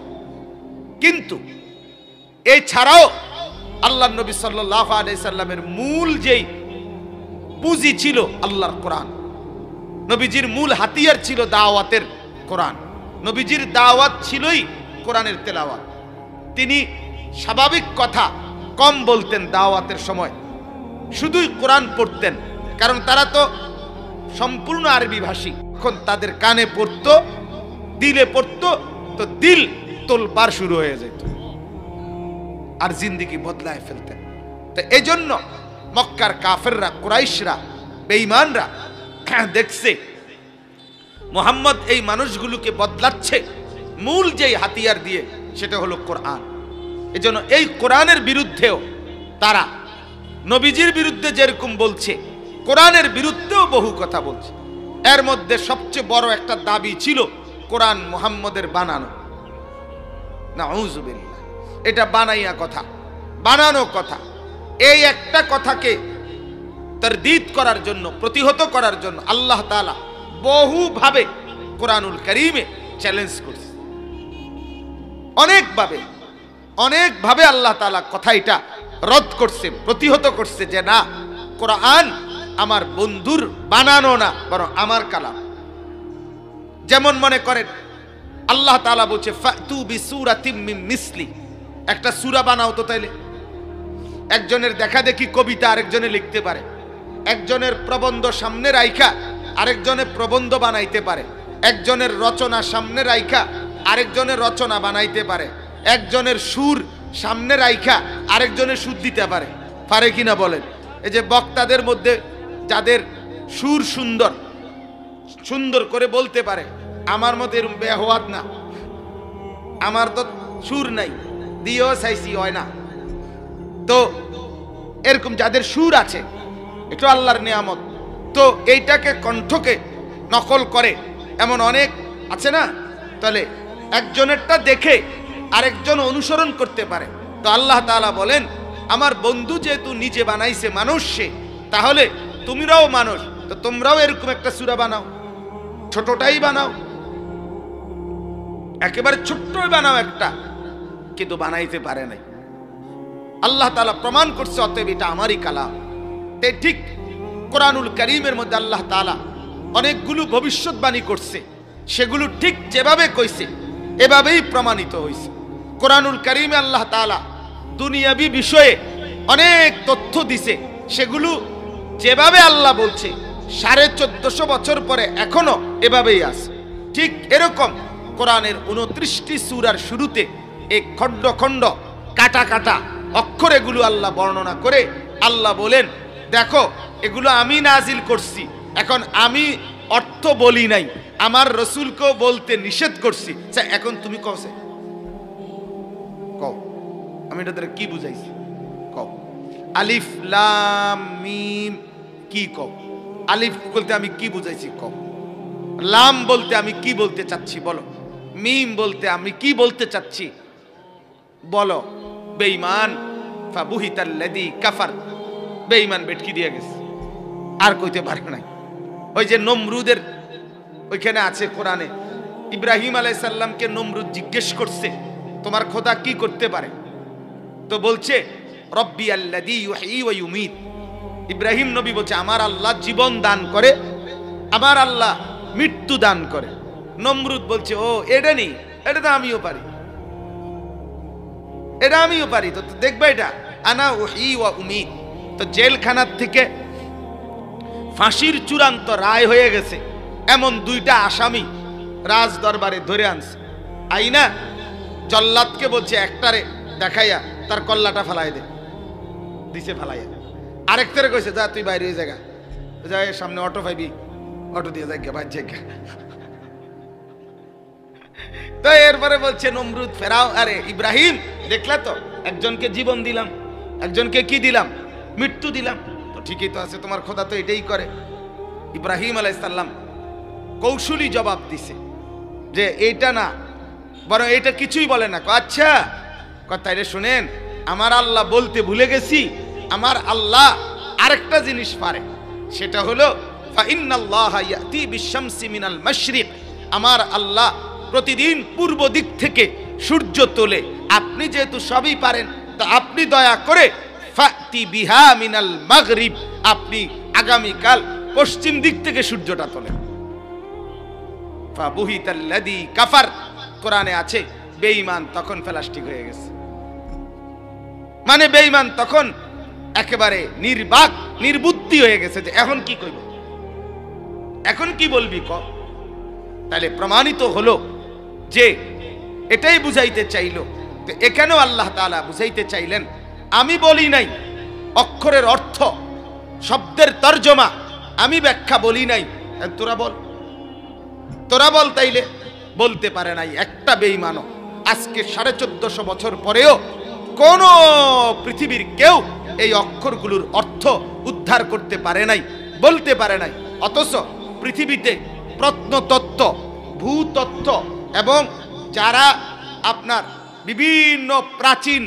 A: কিন্তু এই ছাড়াও আল্লাহর নবী সাল্লাল্লাহু আলাইহি সাল্লামের মূল যেই পুঁজি ছিল আল্লাহর কোরআন, নবীজির মূল হাতিয়ার ছিল দাওয়াতের কোরআন। নবীজির দাওয়াত ছিলই কোরআনের তেলাওয়াত। তিনি স্বাভাবিক কথা কম বলতেন দাওয়াতের সময়, শুধুই কোরআন পড়তেন, কারণ তারা তো সম্পূর্ণ আরবি ভাষী। এখন তাদের কানে পড়তো, দিলে পড়তো, তো দিল তোলপাড় শুরু হয়ে যেত আর জিন্দেগি বদলায় ফেলতেন। তো এই জন্য মক্কার কাফেররা, কুরাইশরা, বেঈমানরা দেখছে মুহাম্মদ এই মানুষগুলোকে বদলাচ্ছে মূল যেই হাতিয়ার দিয়ে, সেটা হলো কোরআন। এজন্য এই কোরআনের বিরুদ্ধেও তারা নবীজির বিরুদ্ধে যেরকম বলছে, কোরআনের বিরুদ্ধেও বহু কথা বলছে। এর মধ্যে সবচেয়ে বড় একটা দাবি ছিল কোরআন মুহাম্মদের বানানো। নাউযুবিল্লাহ, এটা বানাইয়া কথা, বানানো কথা। এই একটা কথাকে তারদীদ করার জন্য, প্রতিহত করার জন্য আল্লাহ তাআলা বহুভাবে কোরআনুল কারীমে চ্যালেঞ্জ করছে। অনেকভাবে আল্লাহ তাআলা কথা এটা রদ করছে, প্রতিহত করছে, যে না, কোরআন আমার বন্ধুর বানানো না, বরং আমার কালাম। যেমন মনে করেন আল্লাহ তাআলা বলছে ফাতু বিসূরাতিম মিন মিসলি, একটা সূরা বানাও তো। তাইলে একজনের দেখা দেখি কবিতা আরেকজনে লিখতে পারে, একজনের প্রবন্ধ সামনে রাইখা আরেকজনের প্রবন্ধ বানাইতে পারে, একজনের রচনা সামনে রাইখা আরেকজনের রচনা বানাইতে পারে, একজনের সুর সামনে রাইখা আরেকজনের সুর দিতে পারে, পারে কিনা বলেন? এই যে বক্তাদের মধ্যে যাদের সুর সুন্দর, সুন্দর করে বলতে পারে, আমার মতো এরকম বেহওয়াত না, আমার তো সুর নাই, দিয়েও চাইছি হয় না। তো এরকম যাদের সুর আছে, একটু আল্লাহর নিয়ামত, তো এইটাকে কণ্ঠকে নকল করে এমন অনেক আছে না? তাহলে একজনেরটা দেখে আরেকজন অনুসরণ করতে পারে। তো আল্লাহ তাআলা বলেন, আমার বন্ধু যেহেতু নিজে বানাইছে মানুষ সে, তাহলে তোমরাও মানুষ, তো তোমরাও এরকম একটা সূরা বানাও, ছোটটাই বানাও, একেবারে ছোট্টই বানাও একটা, কিন্তু বানাইতে পারে নাই। আল্লাহ তাআলা প্রমাণ করছে, অতএব এটা আমারই কালাম। ঠিক কোরআনুল কারীমের মধ্যে আল্লাহ তাআলা অনেকগুলো ভবিষ্যৎবাণী করছে, সেগুলো ঠিক যেভাবে কইছে এভাবেই প্রমাণিত হয়েছে। কোরআনুল কারীমে আল্লাহ তাআলা দুনিয়াবি বিষয়ে অনেক তথ্য দিছে, সেগুলো যেভাবে আল্লাহ বলছে 1450 বছর পরে এখনো এভাবেই আছে। ঠিক এরকম কোরআনের 29টি সূরার শুরুতে এই খণ্ড খণ্ড কাটা কাটা অক্ষর এগুলো আল্লাহ বর্ণনা করে আল্লাহ বলেন, দেখো এগুলো আমি নাজিল করছি, এখন আমি অর্থ বলি নাই, আমার রসুলকেও বলতে নিষেধ করছি। এখন তুমি কওছে কও, আমি এটা কি বুঝাইছি কও? আলিফ লাম মিম কি কও? আলিফ বলতে আমি কি বুঝাইছি কও? লাম বলতে আমি কি বলতে চাচ্ছি বলো? মিম বলতে আমি কি বলতে চাচ্ছি বলো? বেঈমান ফাবুহিতাল্লাযী কাফার, বেঈমান বেটকি দিয়ে গেছে, আর কইতে পারে নাই। ওই যে নমরুদের ওইখানে আছে কোরআনে, ইব্রাহিম আলাইহিস সালামকে নমরুদ জিজ্ঞেস করছে, তোমার খোদা কি করতে পারে? তো বলছে রব্বি আল্লাযী ইউহয়ী ওয়া ইউমীত। ইব্রাহিম নবী বলছে, আমার আল্লাহ জীবন দান করে, আমার আল্লাহ মৃত্যু দান করে। নমরুদ বলছে, ও এটা নেই, এটা তো আমিও পারি, এটা আমিও পারি, তো দেখবে এটা আনা উহয়ী ওয়া উমীত। তো জেলখানার থেকে ফাঁসির চূড়ান্ত রায় হয়ে গেছে এমন দুইটা আসামি রাজ দরবারে ধরে আনছে, আইনা জল্লাদকে বলছে একটারে দেখাইয়া তার কল্লাটা ফালাই দে, দিছে ফালাইয়া। আরেকটারে কইছে, যা তুই বাইরে জায়গা যা, সামনে অটো পাইবি, অটো দিয়ে যাই ভাই জায়গা। তো এরপরে বলছে নমরুদ, ফেরাও, আরে ইব্রাহিম দেখলা তো, একজনকে জীবন দিলাম, একজনকে কি দিলাম? মৃত্যু দিলাম, তো ঠিকই তো আছে, তোমার খোদা তো এটাই করে। ইব্রাহিম আলাইহিস সালাম কৌশলী জবাব দিছে যে এইটা না, বরং এটা কিছুই বলে না। আচ্ছা তাইলে শুনেন, আমার আল্লাহ বলতে ভুলে গেছি, আমার আল্লাহ আরেকটা জিনিস পারে, সেটা হলো ফাইন্নাল্লাহা ইয়াতি বিশ-শামসি মিনাল মাশরিক, আমার আল্লাহ প্রতিদিন পূর্ব দিক থেকে সূর্য তোলে। আপনি যেহেতু সবই পারেন, তো আপনি দয়া করে ফাতি বিহা মিনাল মাগরিব, আপনি আগামীকাল পশ্চিম দিক থেকে সূর্যটা তোলেন। ফাবুহিতাল্লাযী কাফার, কোরআনে আছে বেঈমান তখন প্লাস্টিক হয়ে গেছে, মানে বেঈমান তখন একেবারে নির্বাক নির্বুদ্ধি হয়ে গেছে, যে এখন কি কইব, এখন কি বলবি ক। তাহলে প্রমাণিত হলো যে এটাই বুঝাইতে চাইলো। তো এখানেও আল্লাহ তাআলা বুঝাইতে চাইলেন, আমি বলি নাই অক্ষরের অর্থ, শব্দের তর্জমা, আমি ব্যাখ্যা বলি নাই, তোরা বল, তোরা বল। তাইলে বলতে পারে নাই একটা বেঈমানও। আজকে 1450 বছর পরেও কোন পৃথিবীর কেউ এই অক্ষরগুলোর অর্থ উদ্ধার করতে পারে নাই, বলতে পারে নাই। অথচ পৃথিবীতে প্রত্নতত্ত্ব, ভূতত্ত্ব এবং যারা আপনার বিভিন্ন প্রাচীন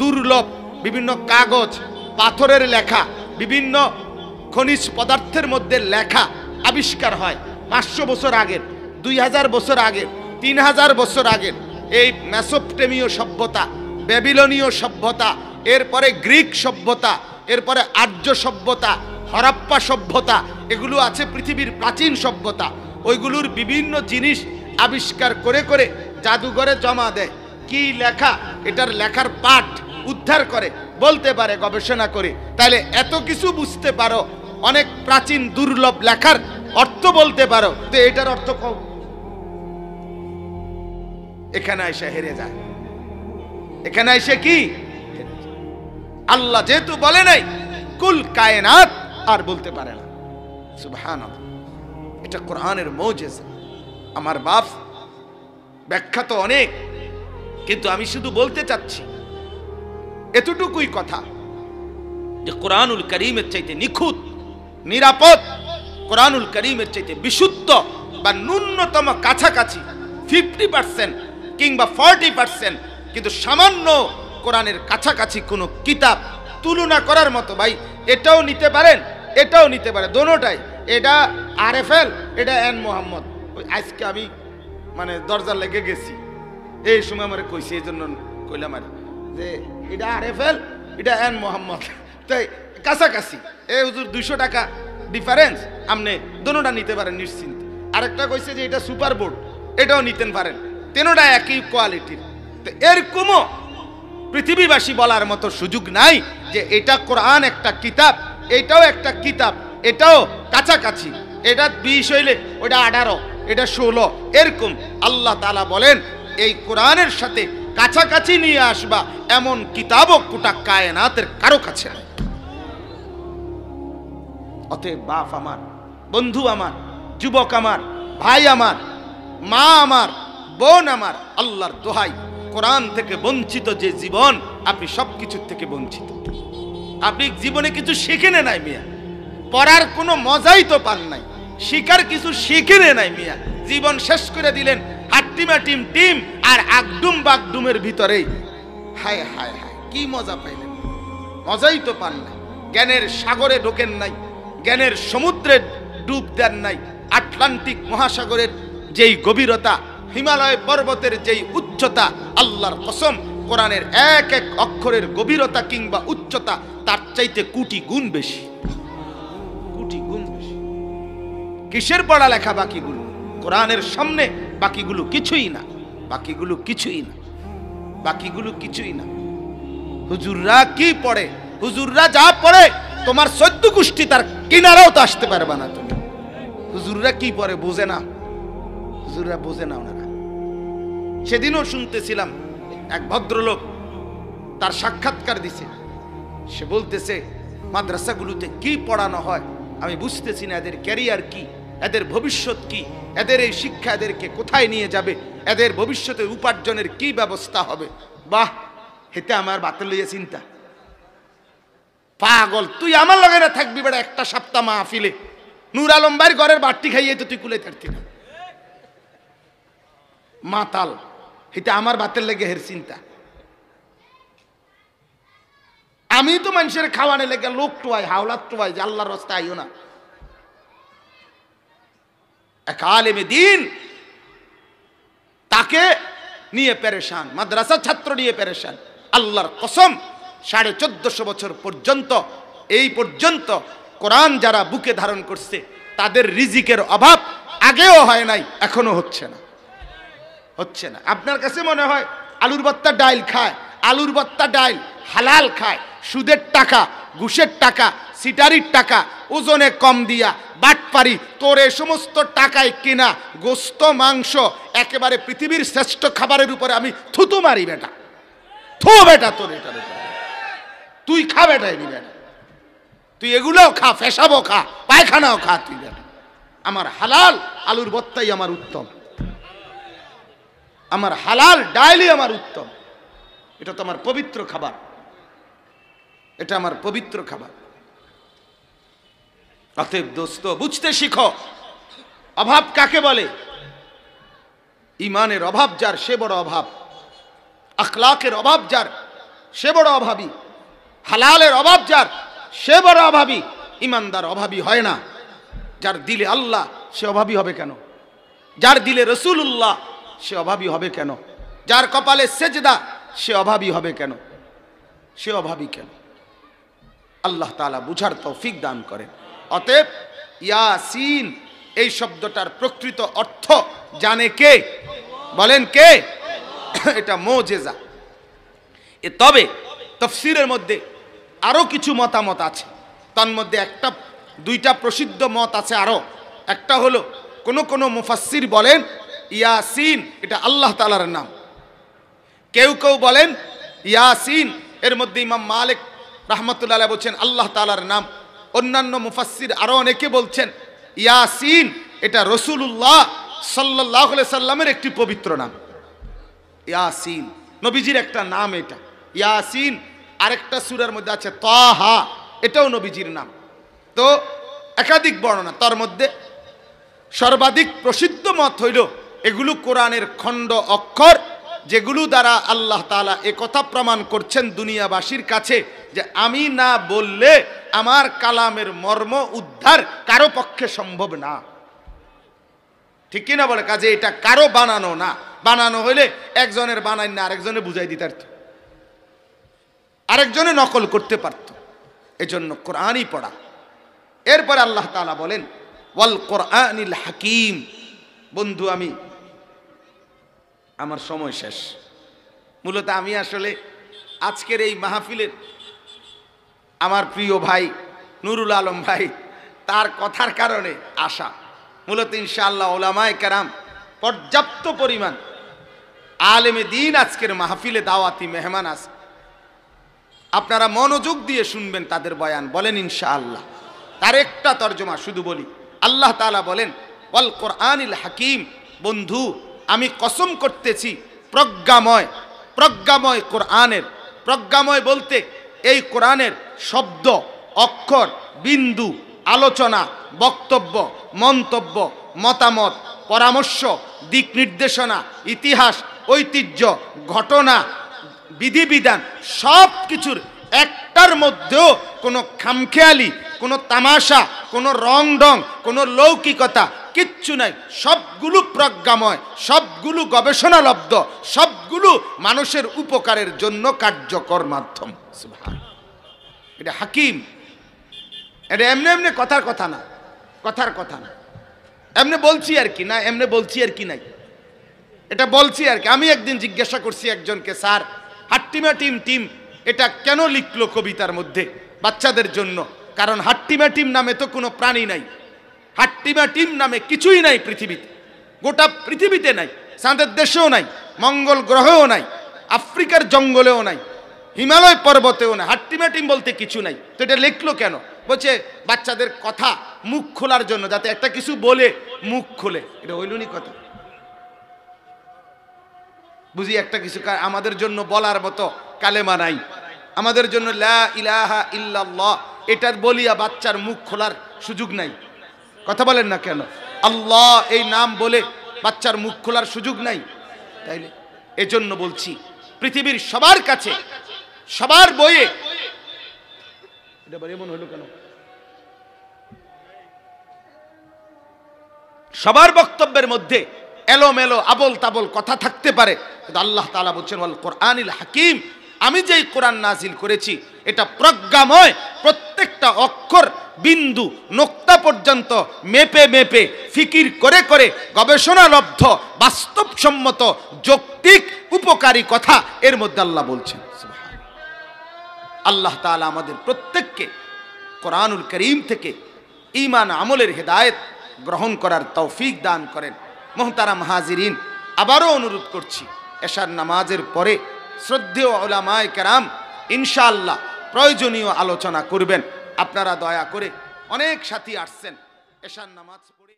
A: দুর্লভ বিভিন্ন কাগজ, পাথরের লেখা, বিভিন্ন খনিজ পদার্থের মধ্যে লেখা আবিষ্কার হয় 500 বছর আগের, 2000 বছর আগের, 3000 বছর আগের। এই মেসোপটেমীয় সভ্যতা, ব্যাবিলনীয় সভ্যতা, এরপরে গ্রিক সভ্যতা, এরপরে আর্য সভ্যতা, হরপ্পা সভ্যতা, এগুলো আছে পৃথিবীর প্রাচীন সভ্যতা। ওইগুলোর বিভিন্ন জিনিস আবিষ্কার করে করে জাদুঘরে জমা দেয়। কি লেখা, এটার লেখার পাঠ উদ্ধার করে, বলতে পারে গবেষণা করে। তাহলে এত কিছু বুঝতে পারো, অনেক প্রাচীন দুর্লভ লেখার অর্থ বলতে পারো, তো এটার অর্থ কও। এখানে এসে হেরে যায়, এখানে এসে কি আল্লাহ যেহেতু বলে নাই কুল কায়নাত, আর বলতে পারে না। সুবহানাল্লাহ, এটা কোরআনের মুজিজা। আমার বাপ ব্যাখ্যা তো অনেক, কিন্তু আমি শুধু বলতে চাচ্ছি এতটুকুই কথা যে কোরআনুল কারীমের চাইতে নিখুঁত, নিরাপদ, কোরআনুল কারীমের চাইতে বিশুদ্ধ বা ন্যূনতম কাছাকাছি 50% কিংবা 40%, কিন্তু সামান্য কোরআনের কাছাকাছি কোনো কিতাব তুলনা করার মতো ভাই এটাও নিতে পারেন, এটাও নিতে পারে, দোনোটাই। এটা আরএফএল, এটা এন মোহাম্মদ। আজকে আমি মানে দরজা লেগে গেছি, এই সময় আমার কইছে, এই জন্য কইলাম আর যে এটা আরএফএল, এটা এন মোহাম্মদ, তাই কাছাকাছি। এই হুজুর 200 টাকা ডিফারেন্স, আপনি দোনোটা নিতে পারেন নিশ্চিন্ত। আরেকটা কইছে যে এটা সুপার বোর্ড, এটাও নিতে পারেন, তিনোটা একই কোয়ালিটির। তো এরকমও পৃথিবীবাসী বলার মতো সুযোগ নাই যে এটা কোরআন একটা কিতাব, এটাও একটা কিতাব, এটাও কাছাকাছি, এটা 20 হইলে ওটা 18, এটা 16, এরকম। আল্লাহ তাআলা বলেন এই কোরআনের সাথে কাছাকাছি নিয়ে আসবা এমন কিতাবও গোটা কায়নাতের কারো কাছে নাই। অতএব বাপ আমার, বন্ধু আমার, যুবক আমার, ভাই আমার, মা আমার, বোন আমার, আল্লাহর দোহাই, কোরআন থেকে বঞ্চিত যে জীবন, আপনি সবকিছুর থেকে বঞ্চিত। আপনি জীবনে কিছু শিখে নাই মিয়া, পড়ার কোনো মজাই তো পান নাই, শিকার কিছু শিখে নাই মিয়া, জীবন শেষ করে দিলেন হাট্টিমা টিম টিম আর আগডুম বাগডুমের ভিতরেই। হায় হায় হায়, কি মজা পাইলেন? মজাই তো পান নাই। জ্ঞানের সাগরে ঢোকেন নাই, জ্ঞানের সমুদ্রে ডুব দেন নাই। আটলান্টিক মহাসাগরের যেই গভীরতা, হিমালয় পর্বতের যেই উচ্চতা, আল্লাহর কসম কোরআনের এক এক অক্ষরের গভীরতা কিংবা উচ্চতা তার চাইতে কোটি গুণ বেশি, কোটি গুণ বেশি। কিসের পড়ালেখা বাকিগুলো? কোরআনের সামনে বাকিগুলো কিছুই না, বাকিগুলো কিছুই না, বাকিগুলো কিছুই না। হুজুররা কি পড়ে, হুজুররা যা পড়ে তোমার 14 গোষ্ঠী তার কিনারাও তো আসতে পারবে না তুমি। হুজুররা কি পড়ে বোঝে না, হুজুররা বোঝে না। ওনারা সেদিনও শুনতেছিলাম এক ভদ্রলোক তার সাক্ষাৎকার দিছে, সে বলতেছে মাদ্রাসাগুলোতে কি পড়ানো হয় আমি বুঝতেছি না, এদের ক্যারিয়ার কি, এদের ভবিষ্যৎ কি, এদের এই শিক্ষা এদেরকে কোথায় নিয়ে যাবে, এদের ভবিষ্যতের উপার্জনের কি ব্যবস্থা হবে। বাহ, হেতে আমার বাতিল লইয়া চিন্তা। পাগল, তুই আমার লগে না থাকবি বেটা একটা সপ্তাহ মাহফিলে, নূর আলম ভাইয়ের ঘরের বাট্টি খাইয়ে তো তুই কুলে থাকতি না। মাতাল, এটা আমার বাতের লেগে হের চিন্তা। আমি তো মানুষের খাওয়ানে লেগে লোক টুয়াই, হাওলাত টুয়াই, যে আল্লাহর রাস্তায় আইও না। এক আলেমে দ্বীন, তাকে নিয়ে পেরেশান, মাদ্রাসা ছাত্র নিয়ে পেরেশান। আল্লাহর কসম 1450 বছর পর্যন্ত, এই পর্যন্ত কোরআন যারা বুকে ধারণ করছে তাদের রিজিকের অভাব আগেও হয় নাই, এখনো হচ্ছে না, হচ্ছে না। আপনার কাছে মনে হয় আলুর ভর্তা ডাইল খায়, আলুর ভর্তা ডাইল হালাল খায়, সুদের টাকা, ঘুষের টাকা, সিটারির টাকা, ওজনে কম দিয়া বাটপারি, তোর এ সমস্ত টাকায় কিনা গোস্ত মাংস একেবারে পৃথিবীর শ্রেষ্ঠ খাবারের উপরে আমি থুতু মারি বেটা, থু বেটা, তোর এটার উপরে তুই খা বেটা, এনি বেটা, তুই এগুলোও খা, ফেসাবো খা, পায়খানাও খা তুই বেটা। আমার হালাল আলুর ভর্তাই আমার উত্তম, আমার হালাল ডাইলই আমার উত্তম। এটা তো আমার পবিত্র খাবার, এটা আমার পবিত্র খাবার। অতএব দোস্ত, বুঝতে শিখো অভাব কাকে বলে। ইমানের অভাব যার সে বড় অভাব, আখলাকের অভাব যার সে বড় অভাবী, হালালের অভাব যার সে বড় অভাবী। ইমানদার অভাবী হয় না। যার দিলে আল্লাহ সে অভাবী হবে কেন? যার দিলে রসুল্লাহ সে অভাবী হবে কেন? যার কপালে সেজদা সে অভাবী হবে কেন? সে অভাবী কেন? আল্লাহ তাআলা বুঝার তৌফিক দান করেন। অতএব ইয়াসিন এই শব্দটার প্রকৃত অর্থ জানে কে? বলেন কে? এটা মুজিজা। তবে তাফসীরের মধ্যে আরো কিছু মতামত আছে, তার মধ্যে একটা দুইটা প্রসিদ্ধ মত আছে আরো। একটা হলো কোন মুফাসসির বলেন ইয়াসিন এটা আল্লাহ তাআলার নাম, কেউ কেউ বলেন ইয়াসিন এর মধ্যে ইমাম মালিক রাহমাতুল্লাহ আলাইহি বলছেন আল্লাহ তাআলার নাম। অন্যান্য মুফাসসির আরো অনেকে বলছেন ইয়াসিন এটা রাসূলুল্লাহ সাল্লাল্লাহু আলাইহি সাল্লামের একটি পবিত্র নাম। ইয়াসিন নবীজির একটা নাম এটা। ইয়াসিন আরেকটা সূরার মধ্যে আছে তাহা, এটাও নবীজির নাম। তো একাধিক বর্ণনা, তার মধ্যে সর্বাধিক প্রসিদ্ধ মত হইল এগুলো কোরআনের খণ্ড অক্ষর, যেগুলো দ্বারা আল্লাহ তাআলা একথা প্রমাণ করছেন দুনিয়াবাসীর কাছে যে আমি না বললে আমার কালামের মর্ম উদ্ধার কারো পক্ষে সম্ভব না। ঠিক কিনা বলে? কাজে এটা কারো বানানো না, বানানো হইলে একজনের বানাই না আরেকজনে বুঝাই দিতে পারত, আরেকজনে নকল করতে পারত। এজন্য কোরআনই পড়া। এরপরে আল্লাহ তাআলা বলেন ওয়াল কোরআনিল হাকিম। বন্ধু আমার সময় শেষ। মূলত আমি আসলে আজকের এই মাহফিলের আমার প্রিয় ভাই নুরুল আলম ভাই তার কথার কারণে আসা। মূলত ইনশাআল্লাহ উলামায়ে কেরাম পর্যাপ্ত পরিমাণ আলেমে দ্বীন আজকের মাহফিলে দাওয়াতি মেহমান আছে, আপনারা মনোযোগ দিয়ে শুনবেন তাদের বয়ান। বলেন ইনশাআল্লাহ। তার একটা তর্জমা শুধু বলি। আল্লাহ তাআলা বলেন ওয়াল কোরআনিল হাকিম। বন্ধু আমি কসম করতেছি প্রজ্ঞাময় কোরআনের। প্রজ্ঞাময় বলতে এই কোরআনের শব্দ, অক্ষর, বিন্দু, আলোচনা, বক্তব্য, মন্তব্য, মতামত, পরামর্শ, দিক নির্দেশনা, ইতিহাস, ঐতিহ্য, ঘটনা, বিধিবিধান সব কিছুর একটার মধ্যেও কোনো খামখেয়ালি, কোনো তামাশা, কোনো রং ঢং, কোনো লৌকিকতা কিচ্ছু নাই। সবগুলো প্রজ্ঞাময়, সবগুলো গবেষণালব্ধ, সবগুলো মানুষের উপকারের জন্য কার্যকর মাধ্যম। সুবহানাল্লাহ। এটা হাকিম। এটা এমনি এমনি কথার কথা না, এমনি বলছি আর কি না, এমনি বলছি আর কি নাই, এটা বলছি আর কি। আমি একদিন জিজ্ঞাসা করছি একজনকে, স্যার হাট্টিমা টিম এটা কেন লিখলো কবিতার মধ্যে বাচ্চাদের জন্য? কারণ হাট্টিমা টিম নামে তো কোনো প্রাণী নাই, হাট্টিমা টিম নামে কিছুই নাই পৃথিবীতে, গোটা পৃথিবীতে নাই, চাঁদের দেশেও নাই, মঙ্গল গ্রহেও নাই, আফ্রিকার জঙ্গলেও নাই, হিমালয় পর্বতেও নাই, হাট্টিমা টিম বলতে কিছু নাই। তো এটা লিখলো কেন? বলছে বাচ্চাদের কথা মুখ খোলার জন্য, যাতে একটা কিছু বলে মুখ খোলে। এটা হইলুনি কথা? বুঝি একটা কিছু আমাদের জন্য বলার মতো কালেমা নাই, আমাদের জন্য লা ইলাহা ইল্লাল্লাহ এটা বলিয়া বাচ্চার মুখ খোলার সুযোগ নাই। কথা বলেন না কেন? আল্লাহ এই নাম বলে বাচ্চার মুখ খোলার সুযোগ নাই। তাইলে এজন্য বলছি পৃথিবীর সবার কাছে, সবার বইয়ে, এটা বলে মনে হলো কেন? সবার বক্তব্যের মধ্যে এলোমেলো আবল তাবল কথা থাকতে পারে, কিন্তু আল্লাহ তাআলা বলছেন ওয়াল কোরআনিল হাকিম। আমি যেই কোরআন নাজিল করেছি এটা প্রজ্ঞাময়, প্রত্যেকটা অক্ষর, বিন্দু, নোক্তা পর্যন্ত মেপে ফিকির করে গবেষণালব্ধ, বাস্তবসম্মত, যৌক্তিক, উপকারী কথা এর মধ্যে আল্লাহ বলছেন। আল্লাহ তাআলা আমাদের প্রত্যেককে কোরআনুল করিম থেকে ঈমান আমলের হেদায়েত গ্রহণ করার তৌফিক দান করেন। মুহতারাম হাজিরিন, আবারও অনুরোধ করছি এশার নামাজের পরে শ্রদ্ধেয় উলামায়ে কেরাম ইনশাআল্লাহ প্রয়োজনীয় আলোচনা করবেন। আপনারা দয়া করে, অনেক সাথী আসছেন, এশার নামাজ পড়ে